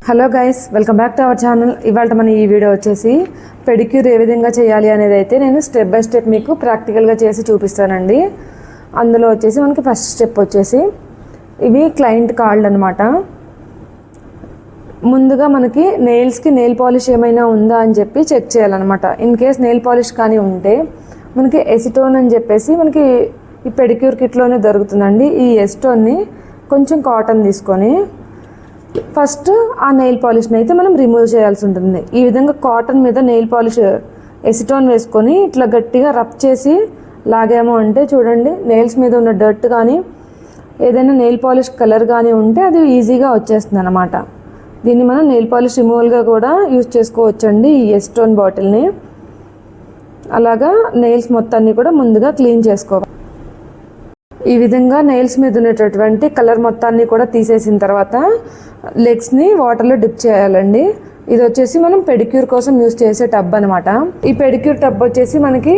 Hello guys, welcome back to our channel. ఇవాళ మన ఈ వీడియో వచ్చేసి పెడిక్యూర్ ఏ విధంగా చేయాలి అనేది అయితే నేను స్టెప్ బై స్టెప్ మీకు ప్రాక్టికల్గా చేసి చూపిస్తానండి. అందులో వచ్చేసి మనకి ఫస్ట్ స్టెప్ వచ్చేసి ఇవి క్లయింట్ కాళ్ళు అనమాట. ముందుగా మనకి నెయిల్స్కి నెయిల్ పాలిష్ ఏమైనా ఉందా అని చెప్పి చెక్ చేయాలన్నమాట. ఇన్ కేస్ నెయిల్ పాలిష్ కానీ ఉంటే మనకి ఎసిటోన్ అని చెప్పేసి మనకి ఈ పెడిక్యూర్ కిట్లోనే దొరుకుతుందండి. ఈ ఎసిటోన్ని కొంచెం కాటన్ తీసుకొని ఫస్ట్ ఆ నెయిల్ పాలిష్ని అయితే మనం రిమూవ్ చేయాల్సి ఉంటుంది. ఈ విధంగా కాటన్ మీద నెయిల్ పాలిష్ ఎసిటోన్ వేసుకొని ఇట్లా గట్టిగా రబ్ చేసి లాగాము అంటే చూడండి, నెయిల్స్ మీద ఉన్న డర్ట్ కానీ ఏదైనా నెయిల్ పాలిష్ కలర్ కానీ ఉంటే అది ఈజీగా వచ్చేస్తుంది అన్నమాట. దీన్ని మనం నెయిల్ పాలిష్ రిమూవల్గా కూడా యూజ్ చేసుకోవచ్చండి. ఈ ఎసిటోన్ బాటిల్ని అలాగా నెయిల్స్ మొత్తాన్ని కూడా ముందుగా క్లీన్ చేసుకోవాలి. ఈ విధంగా నెయిల్స్ మీద ఉన్నటువంటి కలర్ మొత్తాన్ని కూడా తీసేసిన తర్వాత లెగ్స్ని వాటర్లో డిప్ చేయాలండి. ఇది వచ్చేసి మనం పెడిక్యూర్ కోసం యూజ్ చేసే టబ్ అనమాట. ఈ పెడిక్యూర్ టబ్ వచ్చేసి మనకి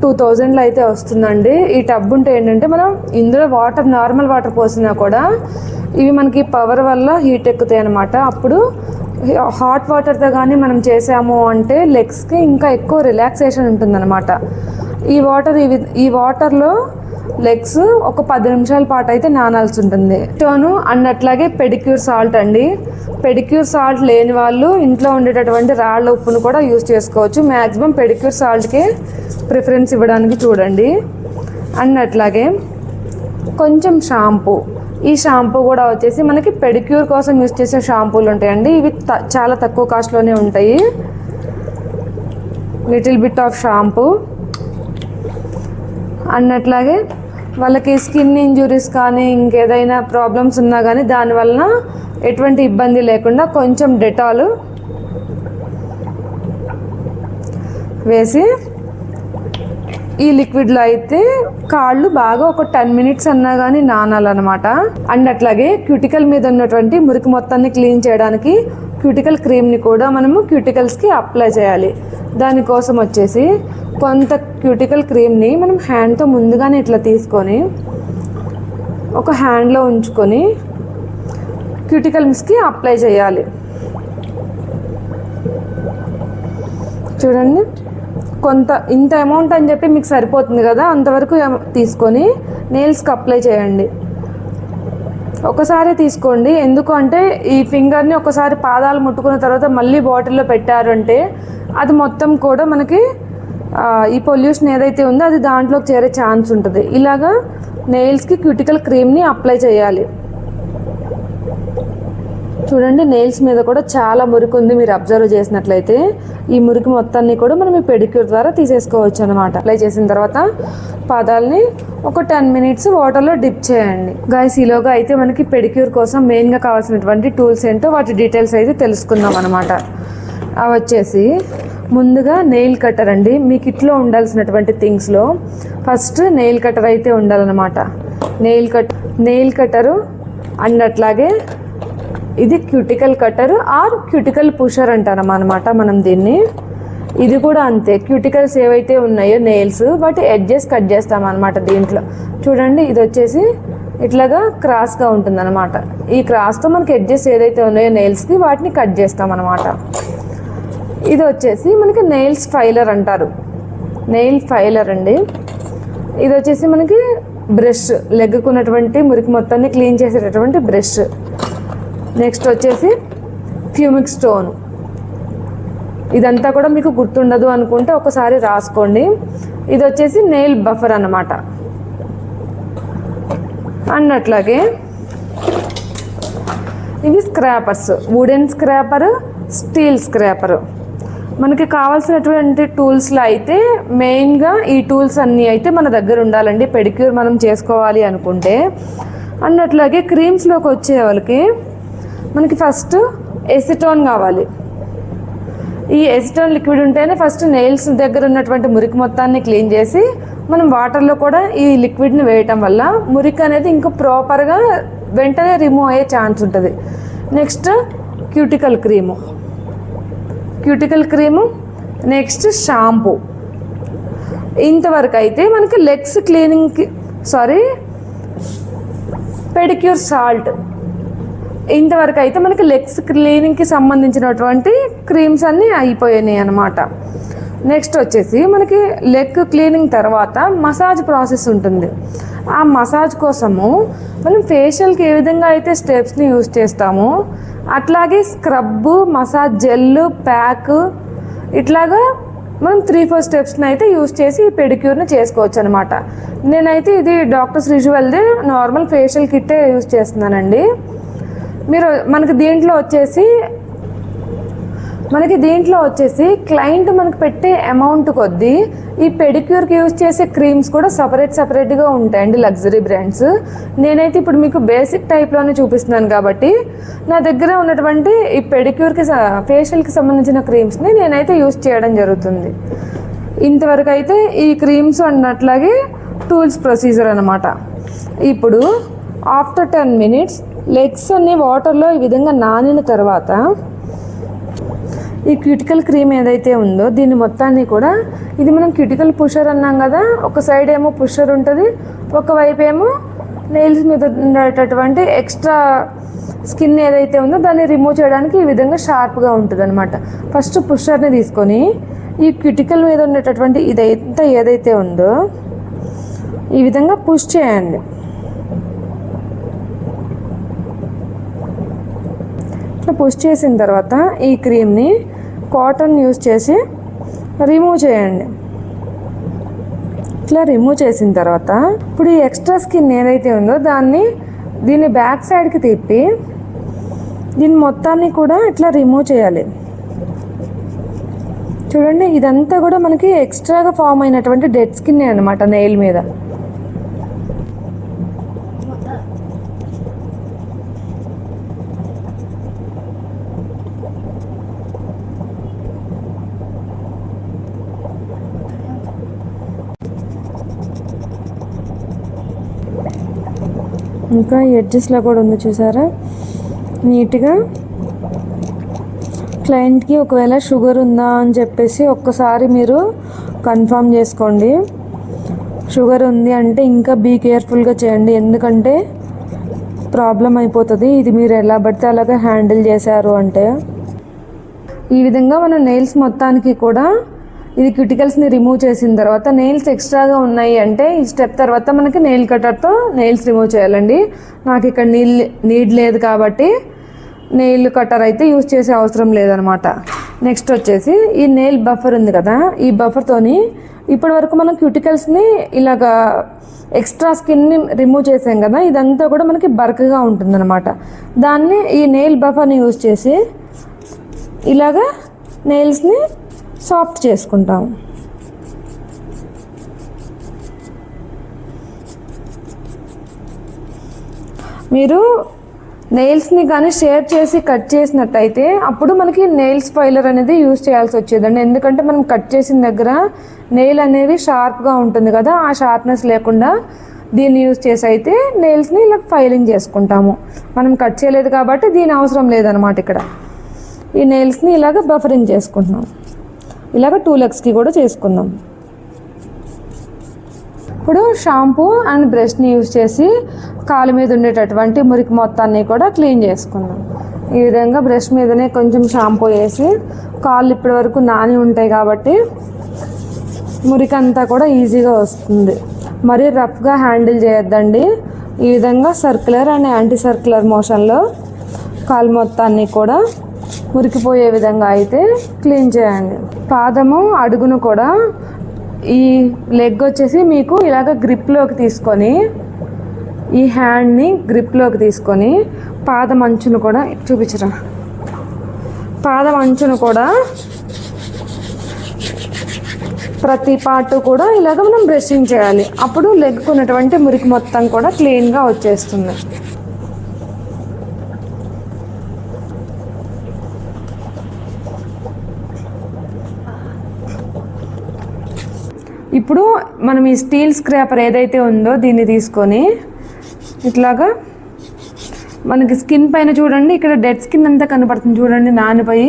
2000లో అయితే వస్తుందండి. ఈ టబ్ ఉంటే ఏంటంటే మనం ఇందులో వాటర్ నార్మల్ వాటర్ పోసినా కూడా ఇవి మనకి పవర్ వల్ల హీట్ ఎక్కుతాయి అనమాట. అప్పుడు హాట్ వాటర్తో కానీ మనం చేసాము అంటే లెగ్స్కి ఇంకా ఎక్కువ రిలాక్సేషన్ ఉంటుందన్నమాట. ఈ వాటర్లో లెగ్స్ ఒక 10 నిమిషాల పాటు అయితే నానాల్సి ఉంటుంది. టోను అండ్ అట్లాగే పెడిక్యూర్ సాల్ట్ అండి. పెడిక్యూర్ సాల్ట్ లేని వాళ్ళు ఇంట్లో ఉండేటటువంటి రాళ్ళ ఉప్పును కూడా యూజ్ చేసుకోవచ్చు. మ్యాక్సిమం పెడిక్యూర్ సాల్ట్కే ప్రిఫరెన్స్ ఇవ్వడానికి చూడండి. అండ్ అట్లాగే కొంచెం షాంపూ. ఈ షాంపూ కూడా వచ్చేసి మనకి పెడిక్యూర్ కోసం యూజ్ చేసే షాంపూలు ఉంటాయండి. ఇవి చాలా తక్కువ కాస్ట్లోనే ఉంటాయి. Little bit of shampoo. అన్నట్లాగే వాళ్ళకి స్కిన్ ఇంజురీస్ కానీ ఇంకేదైనా ప్రాబ్లమ్స్ ఉన్నా కానీ దానివలన ఎటువంటి ఇబ్బంది లేకుండా కొంచెం డెటాల్ వేసి ఈ లిక్విడ్లో అయితే కాళ్ళు బాగా ఒక 10 మినిట్స్ అన్నా కానీ నానాలన్నమాట. అండ్ అట్లాగే క్యూటికల్ మీద ఉన్నటువంటి మురికి మొత్తాన్ని క్లీన్ చేయడానికి క్యూటికల్ క్రీమ్ని కూడా మనము క్యూటికల్స్కి అప్లై చేయాలి. దానికోసం వచ్చేసి కొంత క్యూటికల్ క్రీమ్ని మనం హ్యాండ్తో ముందుగానే ఇట్లా తీసుకొని ఒక హ్యాండ్లో ఉంచుకొని క్యూటికల్స్కి అప్లై చేయాలి. చూడండి, ఇంత అమౌంట్ అని చెప్పి మీకు సరిపోతుంది కదా, అంతవరకు తీసుకొని నెయిల్స్కి అప్లై చేయండి. ఒకసారి తీసుకోండి. ఎందుకు అంటే ఈ ఫింగర్ని ఒకసారి పాదాలు ముట్టుకున్న తర్వాత మళ్ళీ బాటిల్లో పెట్టారంటే అది మొత్తం కూడా మనకి ఈ పొల్యూషన్ ఏదైతే ఉందో అది దాంట్లోకి చేరే ఛాన్స్ ఉంటుంది. ఇలాగా నెయిల్స్కి క్యూటికల్ క్రీమ్ని అప్లై చేయాలి. చూడండి, నెయిల్స్ మీద కూడా చాలా మురికి ఉంది. మీరు అబ్జర్వ్ చేసినట్లయితే ఈ మురికి మొత్తాన్ని కూడా మనం ఈ పెడిక్యూర్ ద్వారా తీసేసుకోవచ్చు అనమాట. అప్లై చేసిన తర్వాత పాదాలని ఒక 10 మినిట్స్ వాటర్లో డిప్ చేయండి. గాయస్, ఈలోగా అయితే మనకి పెడిక్యూర్ కోసం మెయిన్గా కావాల్సినటువంటి టూల్స్ ఏంటో వాటి డీటెయిల్స్ అయితే తెలుసుకుందాం అనమాట. అవి వచ్చేసి ముందుగా నెయిల్ కట్టర్ అండి. మీ కిట్లో ఉండాల్సినటువంటి థింగ్స్లో ఫస్ట్ నెయిల్ కట్టర్ అయితే ఉండాలన్నమాట. నెయిల్ కట్టరు అండ్ అట్లాగే ఇది క్యూటికల్ కట్టరు ఆర్ క్యూటికల్ పుషర్ అంటారన్నమాట మనం దీన్ని. ఇది కూడా అంతే. క్యూటికల్స్ ఏవైతే ఉన్నాయో నెయిల్స్ వాటి ఎడ్జెస్ కట్ చేస్తామన్నమాట దీంట్లో. చూడండి, ఇది వచ్చేసి ఇట్లాగా క్రాస్గా ఉంటుందన్నమాట. ఈ క్రాస్తో మనకి ఎడ్జెస్ ఏదైతే ఉన్నాయో నెయిల్స్కి వాటిని కట్ చేస్తామన్నమాట. ఇది వచ్చేసి మనకి నెయిల్స్ ఫైలర్ అంటారు. నెయిల్ ఫైలర్ అండి. ఇది వచ్చేసి మనకి బ్రష్, లెగ్గుకున్నటువంటి మురికి మొత్తాన్ని క్లీన్ చేసేటటువంటి బ్రష్. నెక్స్ట్ వచ్చేసి ఫ్యూమిక్ స్టోన్. ఇదంతా కూడా మీకు గుర్తుండదు అనుకుంటే ఒకసారి రాసుకోండి. ఇది వచ్చేసి నెయిల్ బఫర్ అన్నమాట. అండ్ అట్లాగే ఇవి scrapers, wooden scraper, steel scraper. మనకి కావాల్సినటువంటి టూల్స్లో అయితే మెయిన్గా ఈ టూల్స్ అన్నీ అయితే మన దగ్గర ఉండాలండి పెడిక్యూర్ మనం చేసుకోవాలి అనుకుంటే. అండ్ అట్లాగే క్రీమ్స్లోకి వచ్చే వాళ్ళకి మనకి ఫస్ట్ ఎసిటోన్ కావాలి. ఈ ఎసిటోన్ లిక్విడ్ ఉంటేనే ఫస్ట్ నెయిల్స్ దగ్గర ఉన్నటువంటి మురికి మొత్తాన్ని క్లీన్ చేసి మనం వాటర్లో కూడా ఈ లిక్విడ్ని వేయటం వల్ల మురికి అనేది ఇంకా ప్రాపర్గా వెంటనే రిమూవ్ అయ్యే ఛాన్స్ ఉంటుంది. Next cuticle cream, next shampoo. ఇంతవరకు అయితే మనకి లెగ్స్ క్లీనింగ్కి పెడిక్యూర్ సాల్ట్ ఇంతవరకు అయితే మనకి లెగ్స్ క్లీనింగ్కి సంబంధించినటువంటి క్రీమ్స్ అన్నీ అయిపోయినాయి అనమాట. నెక్స్ట్ వచ్చేసి మనకి లెగ్ క్లీనింగ్ తర్వాత మసాజ్ ప్రాసెస్ ఉంటుంది. ఆ మసాజ్ కోసము మనం ఫేషియల్కి ఏ విధంగా అయితే స్టెప్స్ని యూజ్ చేస్తామో అట్లాగే స్క్రబ్, మసాజ్ జెల్, ప్యాక్ ఇట్లాగా మనం 3-4 స్టెప్స్ని అయితే యూజ్ చేసి ఈ పెడిక్యూర్ని చేసుకోవచ్చు అనమాట. నేనైతే ఇది డాక్టర్స్ రిజువల్ది నార్మల్ ఫేషియల్ కిట్టే యూజ్ చేస్తున్నానండి. మీరు మనకి దీంట్లో వచ్చేసి క్లయింట్ మనకు పెట్టే అమౌంట్ కొద్దీ ఈ పెడిక్యూర్కి యూజ్ చేసే క్రీమ్స్ కూడా సపరేట్గా ఉంటాయండి లగ్జరీ బ్రాండ్స్. నేనైతే ఇప్పుడు మీకు బేసిక్ టైప్లోనే చూపిస్తున్నాను కాబట్టి నా దగ్గర ఉన్నటువంటి ఈ పెడిక్యూర్కి ఫేషియల్కి సంబంధించిన క్రీమ్స్ని నేనైతే యూజ్ చేయడం జరుగుతుంది. ఇంతవరకు అయితే ఈ క్రీమ్స్ అన్నట్లాగే టూల్స్ ప్రొసీజర్ అనమాట. ఇప్పుడు ఆఫ్టర్ 10 minutes లెగ్స్ అన్ని వాటర్లో ఈ విధంగా నానిన తర్వాత ఈ క్యూటికల్ క్రీమ్ ఏదైతే ఉందో దీన్ని మొత్తాన్ని కూడా, ఇది మనం క్యూటికల్ పుషర్ అన్నాం కదా, ఒక సైడ్ ఏమో పుషర్ ఉంటుంది, ఒకవైపు ఏమో నెయిల్స్ మీద ఉండేటటువంటి ఎక్స్ట్రా స్కిన్ ఏదైతే ఉందో దాన్ని రిమూవ్ చేయడానికి ఈ విధంగా షార్ప్గా ఉంటుంది అనమాట. ఫస్ట్ పుషర్ని తీసుకొని ఈ క్యూటికల్ మీద ఉండేటటువంటి ఇదంతా ఏదైతే ఉందో ఈ విధంగా పుష్ చేయండి. ఇట్లా పుష్ చేసిన తర్వాత ఈ క్రీమ్ని కాటన్ యూజ్ చేసి రిమూవ్ చేయండి. ఇట్లా రిమూవ్ చేసిన తర్వాత ఇప్పుడు ఈ ఎక్స్ట్రా స్కిన్ ఏదైతే ఉందో దీన్ని బ్యాక్ సైడ్కి తిప్పి దీన్ని మొత్తాన్ని కూడా ఇట్లా రిమూవ్ చేయాలి. చూడండి, ఇదంతా కూడా మనకి ఎక్స్ట్రాగా ఫామ్ అయినటువంటి డెడ్ స్కిన్ అనమాట నెయిల్ మీద. ఇంకా ఎడ్జెస్లో కూడా ఉంది చూసారా, నీట్గా. క్లయింట్కి ఒకవేళ షుగర్ ఉందా అని చెప్పేసి ఒక్కసారి మీరు కన్ఫర్మ్ చేసుకోండి. షుగర్ ఉంది అంటే ఇంకా బీ కేర్ఫుల్గా చేయండి, ఎందుకంటే ప్రాబ్లం అయిపోతుంది. ఇది మీరు ఎలా పడితే అలాగే హ్యాండిల్ చేశారు అంటే. ఈ విధంగా మనం నెయిల్స్ మొత్తానికి కూడా ఇది క్యూటికల్స్ని రిమూవ్ చేసిన తర్వాత నెయిల్స్ ఎక్స్ట్రాగా ఉన్నాయి అంటే ఈ స్టెప్ తర్వాత మనకి నెయిల్ కట్టర్తో నెయిల్స్ రిమూవ్ చేయాలండి. నాకు ఇక్కడ నీడ్ లేదు కాబట్టి నెయిల్ కట్టర్ అయితే యూజ్ చేసే అవసరం లేదనమాట. నెక్స్ట్ వచ్చేసి ఈ నెయిల్ బఫర్ ఉంది కదా, ఈ బఫర్తోని ఇప్పటి వరకు మనం క్యూటికల్స్ని ఇలాగా ఎక్స్ట్రా స్కిన్ని రిమూవ్ చేసాం కదా, ఇదంతా కూడా మనకి బరకగా ఉంటుందన్నమాట. దాన్ని ఈ నెయిల్ బఫర్ని యూజ్ చేసి ఇలాగా నెయిల్స్ని సాఫ్ట్ చేసుకుంటాం. మీరు నెయిల్స్ని కానీ షేర్ చేసి కట్ చేసినట్టయితే అప్పుడు మనకి నెయిల్స్ ఫైలర్ అనేది యూజ్ చేయాల్సి వచ్చేదండి. ఎందుకంటే మనం కట్ చేసిన దగ్గర నెయిల్ అనేది షార్ప్గా ఉంటుంది కదా, ఆ షార్ప్నెస్ లేకుండా దీన్ని యూజ్ చేసి అయితే నెయిల్స్ని ఇలా ఫైలింగ్ చేసుకుంటాము. మనం కట్ చేయలేదు కాబట్టి దీని అవసరం లేదనమాట. ఇక్కడ ఈ నెయిల్స్ని ఇలాగ బఫరింగ్ చేసుకుంటున్నాం. ఇలాగ 2 లెగ్స్కి కూడా చేసుకుందాం. ఇప్పుడు షాంపూ అండ్ బ్రష్ని యూజ్ చేసి కాలు మీద ఉండేటటువంటి మురికి మొత్తాన్ని కూడా క్లీన్ చేసుకుందాం. ఈ విధంగా బ్రష్ మీదనే కొంచెం షాంపూ వేసి, కాళ్ళు ఇప్పటి వరకు నాని ఉంటాయి కాబట్టి మురికి అంతా కూడా ఈజీగా వస్తుంది. మరీ రఫ్గా హ్యాండిల్ చేయొద్దండి. ఈ విధంగా సర్క్యులర్ అండ్ యాంటీ సర్క్యులర్ మోషన్లో కాలు మొత్తాన్ని కూడా మురికిపోయే విధంగా అయితే క్లీన్ చేయండి. పాదము అడుగును కూడా ఈ లెగ్ వచ్చేసి మీకు ఇలాగ గ్రిప్లోకి తీసుకొని, ఈ హ్యాండ్ని గ్రిప్లోకి తీసుకొని పాదం అంచును కూడా చూపించరా, పాదం అంచును కూడా ప్రతి పార్ట్ కూడా ఇలాగ మనం బ్రషింగ్ చేయాలి. అప్పుడు లెగ్కు ఉన్నటువంటి మురికి మొత్తం కూడా క్లీన్గా వచ్చేస్తుంది. ఇప్పుడు మనం ఈ స్టీల్ స్క్రాపర్ ఏదైతే ఉందో దీన్ని తీసుకొని ఇట్లాగా మనకి స్కిన్ పైన చూడండి, ఇక్కడ డెడ్ స్కిన్ అంతా కనపడుతుంది చూడండి, నానిపోయి.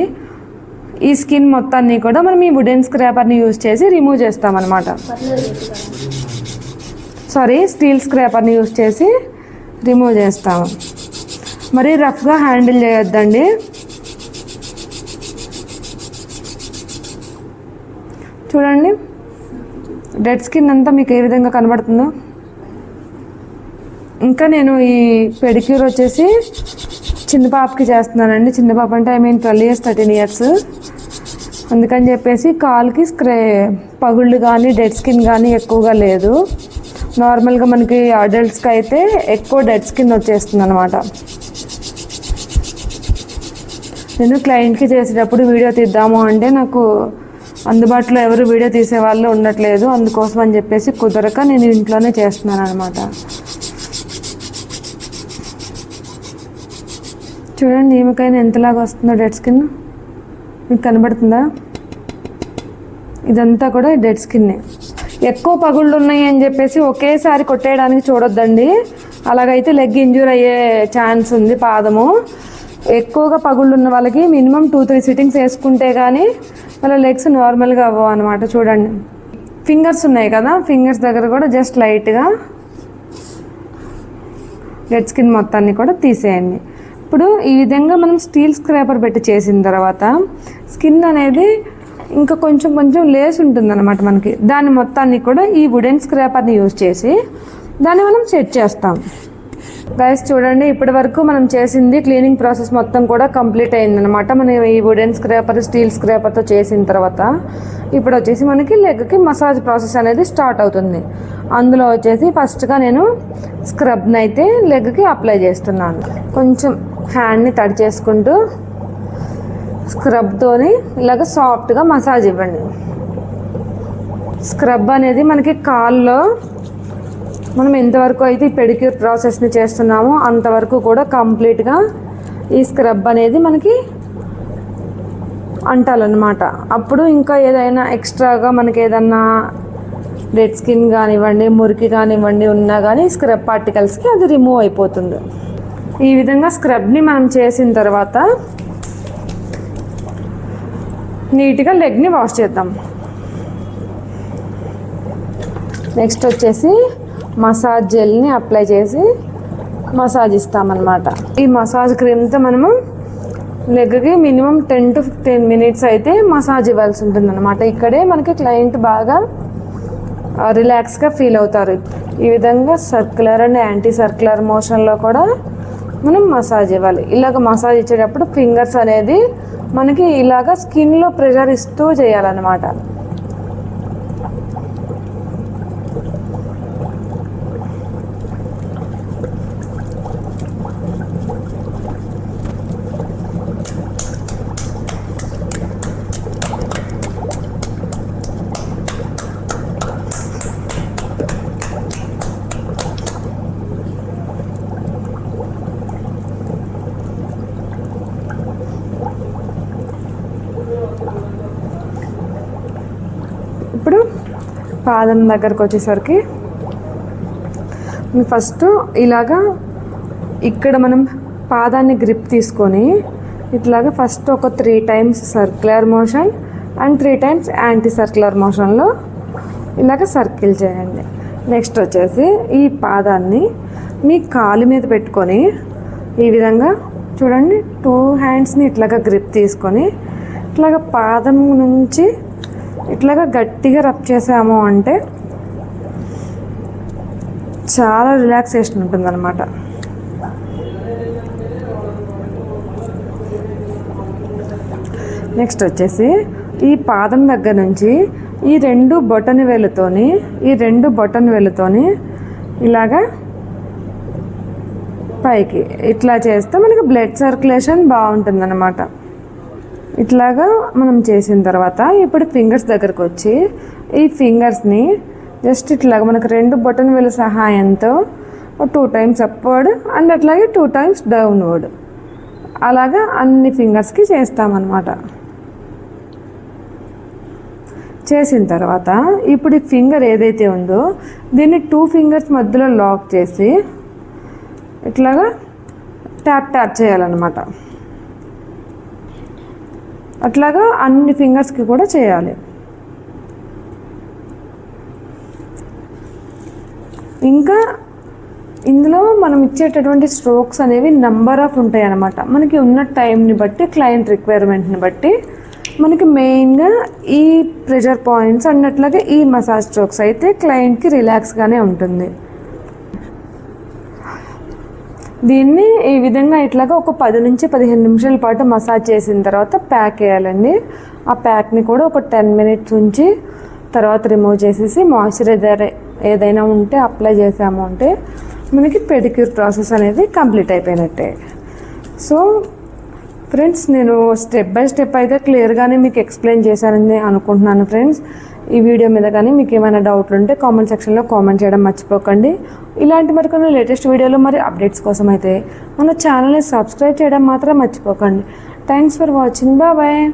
ఈ స్కిన్ మొత్తాన్ని కూడా మనం ఈ వుడెన్ స్క్రాపర్ని యూజ్ చేసి రిమూవ్ చేస్తామన్నమాట. స్టీల్ స్క్రాపర్ని యూజ్ చేసి రిమూవ్ చేస్తాము. మరీ రఫ్గా హ్యాండిల్ చేయొద్దండి. చూడండి డెడ్ స్కిన్ అంతా మీకు ఏ విధంగా కనబడుతుందో. ఇంకా నేను ఈ పెడిక్యూర్ వచ్చేసి చిన్న పాపకి చేస్తున్నానండి. చిన్న పాప అంటే 12 years 13 years. అందుకని చెప్పేసి కాల్కి పగుళ్ళు కానీ డెడ్ స్కిన్ కానీ ఎక్కువగా లేదు. నార్మల్గా మనకి అడల్ట్స్కి అయితే ఎక్కువ డెడ్ స్కిన్ వచ్చేస్తుంది అనమాట. నేను క్లయింట్కి చేసేటప్పుడు వీడియో తీద్దాము అంటే నాకు అందుబాటులో ఎవరు వీడియో తీసేవాళ్ళు ఉండట్లేదు. అందుకోసం అని చెప్పేసి కుదరక నేను ఇంట్లోనే చేస్తున్నాను అనమాట. చూడండి ఈమెకైనా ఎంతలాగా వస్తుందో డెడ్ స్కిన్ మీకు కనబడుతుందా? ఇదంతా కూడా డెడ్ స్కిన్నే. ఎక్కువ పగుళ్ళు ఉన్నాయి అని చెప్పేసి ఒకేసారి కొట్టేయడానికి చూడొద్దండి. అలాగైతే లెగ్ ఇంజ్యూర్ అయ్యే ఛాన్స్ ఉంది. పాదము ఎక్కువగా పగుళ్ళు ఉన్న వాళ్ళకి మినిమం 2-3 సిట్టింగ్స్ వేసుకుంటే కానీ వాళ్ళ లెగ్స్ నార్మల్గా అవ్వవు అనమాట. చూడండి ఫింగర్స్ ఉన్నాయి కదా, ఫింగర్స్ దగ్గర కూడా జస్ట్ లైట్గా డెడ్ స్కిన్ మొత్తాన్ని కూడా తీసేయండి. ఇప్పుడు ఈ విధంగా మనం స్టీల్ స్క్రాపర్ పెట్టి చేసిన తర్వాత స్కిన్ అనేది ఇంకా కొంచెం లేస్ ఉంటుందన్నమాట మనకి. దాని మొత్తాన్ని కూడా ఈ వుడెన్ స్క్రాపర్ని యూజ్ చేసి దాన్ని మనం సెట్ చేస్తాం. గైస్ చూడండి ఇప్పటి వరకు మనం చేసింది క్లీనింగ్ ప్రాసెస్ మొత్తం కూడా కంప్లీట్ అయిందనమాట. మనం ఈ వుడెన్ స్క్రాపర్ స్టీల్ స్క్రాపర్తో చేసిన తర్వాత ఇప్పుడు వచ్చేసి మనకి లెగ్కి మసాజ్ ప్రాసెస్ అనేది స్టార్ట్ అవుతుంది. అందులో వచ్చేసి ఫస్ట్గా నేను స్క్రబ్ని అయితే లెగ్కి అప్లై చేస్తున్నాను. కొంచెం హ్యాండ్ని తడి చేసుకుంటూ స్క్రబ్తోని ఇలాగ సాఫ్ట్గా మసాజ్ ఇవ్వండి. స్క్రబ్ అనేది మనకి కాల్లో మనం ఎంతవరకు అయితే ఈ పెడిక్యూర్ ప్రాసెస్ని చేస్తున్నామో అంతవరకు కూడా కంప్లీట్గా ఈ స్క్రబ్ అనేది మనకి అంటాలన్నమాట. అప్పుడు ఇంకా ఏదైనా ఎక్స్ట్రాగా మనకి ఏదన్నా డెడ్ స్కిన్ కానివ్వండి, మురికి కానివ్వండి ఉన్నా కానీ స్క్రబ్ పార్టికల్స్కి అది రిమూవ్ అయిపోతుంది. ఈ విధంగా స్క్రబ్ని మనం చేసిన తర్వాత నీట్గా లెగ్ని వాష్ చేద్దాం. నెక్స్ట్ వచ్చేసి మసాజ్ జెల్ని అప్లై చేసి మసాజ్ ఇస్తామన్నమాట. ఈ మసాజ్ క్రీమ్తో మనము లెగ్కి మినిమం 10 to 15 minutes అయితే మసాజ్ ఇవ్వాల్సి ఉంటుంది అనమాట. ఇక్కడే మనకి క్లయింట్ బాగా రిలాక్స్గా ఫీల్ అవుతారు. ఈ విధంగా సర్క్యులర్ అండ్ యాంటీ సర్క్యులర్ మోషన్లో కూడా మనం మసాజ్ ఇవ్వాలి. ఇలాగ మసాజ్ ఇచ్చేటప్పుడు ఫింగర్స్ అనేది మనకి ఇలాగ స్కిన్లో ప్రెషర్ ఇస్తూ చేయాలన్నమాట. ఇప్పుడు పాదం దగ్గరకు వచ్చేసరికి ఫస్ట్ ఇలాగా ఇక్కడ మనం పాదాన్ని గ్రిప్ తీసుకొని ఇట్లాగా ఫస్ట్ ఒక 3 times circular motion and 3 times anti circular మోషన్లో ఇలాగ సర్కిల్ చేయండి. నెక్స్ట్ వచ్చేసి ఈ పాదాన్ని మీ కాలు మీద పెట్టుకొని ఈ విధంగా చూడండి 2 handsని ఇట్లాగా గ్రిప్ తీసుకొని ఇట్లాగా పాదం నుంచి ఇట్లాగా గట్టిగా రబ్ చేసాము అంటే చాలా రిలాక్సేషన్ ఉంటుందన్నమాట. నెక్స్ట్ వచ్చేసి ఈ పాదం దగ్గర నుంచి ఈ 2 బొటన వేలుతోని ఇలాగా పైకి ఇట్లా చేస్తే మనకి బ్లడ్ సర్క్యులేషన్ బాగుంటుందన్నమాట. ఇట్లాగా మనం చేసిన తర్వాత ఇప్పుడు ఫింగర్స్ దగ్గరకు వచ్చి ఈ ఫింగర్స్ని జస్ట్ ఇట్లాగా మనకు 2 బొటన వేలు సహాయంతో 2 times అప్వర్డ్ అండ్ అట్లాగే 2 times డౌన్వర్డ్ అలాగా అన్ని ఫింగర్స్కి చేస్తామన్నమాట. చేసిన తర్వాత ఇప్పుడు ఈ ఫింగర్ ఏదైతే ఉందో దీన్ని 2 fingers మధ్యలో లాక్ చేసి ఇట్లాగా ట్యాప్ చేయాలన్నమాట. అట్లాగా అన్ని ఫింగర్స్కి కూడా చేయాలి. ఇంకా ఇందులో మనం ఇచ్చేటటువంటి స్ట్రోక్స్ అనేవి నెంబర్ ఆఫ్ ఉంటాయి అన్నమాట. మనకి ఉన్న టైంని బట్టి, క్లయింట్ రిక్వైర్మెంట్ని బట్టి మనకి మెయిన్గా ఈ ప్రెషర్ పాయింట్స్ అన్నట్లాగే ఈ మసాజ్ స్ట్రోక్స్ అయితే క్లయింట్కి రిలాక్స్గానే ఉంటుంది. దీన్ని ఈ విధంగా ఇట్లాగా ఒక 10 నుంచి 15 నిమిషాల పాటు మసాజ్ చేసిన తర్వాత ప్యాక్ వేయాలండి. ఆ ప్యాక్ని కూడా ఒక 10 మినిట్స్ ఉంచి తర్వాత రిమూవ్ చేసేసి మాయిశ్చరైజర్ ఏదైనా ఉంటే అప్లై చేసాము అంటే మనకి పెడిక్యూర్ ప్రాసెస్ అనేది కంప్లీట్ అయిపోయినట్టే. సో ఫ్రెండ్స్, నేను స్టెప్ బై స్టెప్ అయితే క్లియర్గానే మీకు ఎక్స్ప్లెయిన్ చేశానని అనుకుంటున్నాను ఫ్రెండ్స్. ఈ వీడియో మీద కానీ మీకు ఏమైనా డౌట్లు ఉంటే కామెంట్ సెక్షన్లో కామెంట్ చేయడం మర్చిపోకండి. ఇలాంటి మరికొన్ని లేటెస్ట్ వీడియోలు మరి అప్డేట్స్ కోసం అయితే మన ఛానల్ని సబ్స్క్రైబ్ చేయడం మాత్రం మర్చిపోకండి. Thanks for watching. బాయ్.